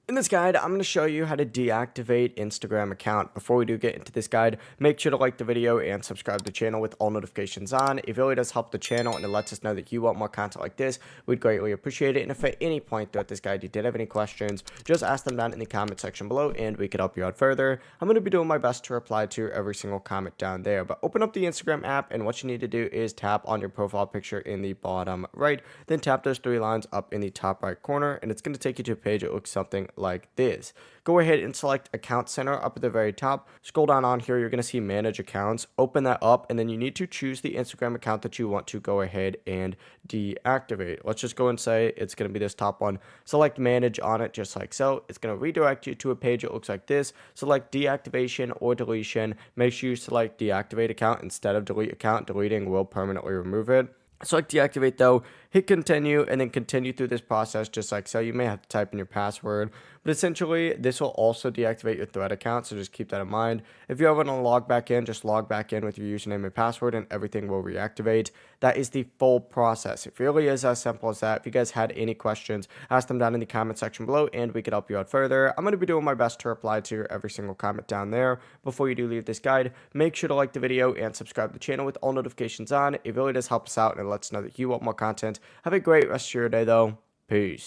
In this guide, I'm going to show you how to deactivate Instagram account. Before we do get into this guide, make sure to like the video and subscribe to the channel with all notifications on. It really does help the channel and it lets us know that you want more content like this. We'd greatly appreciate it. And if at any point throughout this guide you did have any questions, just ask them down in the comment section below and we could help you out further. I'm going to be doing my best to reply to every single comment down there. But open up the Instagram app and what you need to do is tap on your profile picture in the bottom right. Then tap those three lines up in the top right corner and it's going to take you to a page that looks something like this. Go ahead and select Account Center up at the very top. Scroll down on here, you're going to see Manage Accounts. Open that up, and then you need to choose the Instagram account that you want to go ahead and deactivate. Let's just go and say it's going to be this top one. Select Manage on it just like so. It's going to redirect you to a page that looks like this. Select Deactivation or Deletion. Make sure you select Deactivate Account instead of Delete Account. Deleting will permanently remove it. Select Deactivate though, hit continue, and then continue through this process just like so. You may have to type in your password, but essentially this will also deactivate your Thread account, so just keep that in mind. If you ever want to log back in, just log back in with your username and password and everything will reactivate. That is the full process. It really is as simple as that. If you guys had any questions, ask them down in the comment section below and we could help you out further. I'm going to be doing my best to reply to every single comment down there. Before you do leave this guide, make sure to like the video and subscribe to the channel with all notifications on. It really does help us out and lets us know that you want more content. Have a great rest of your day though. Peace.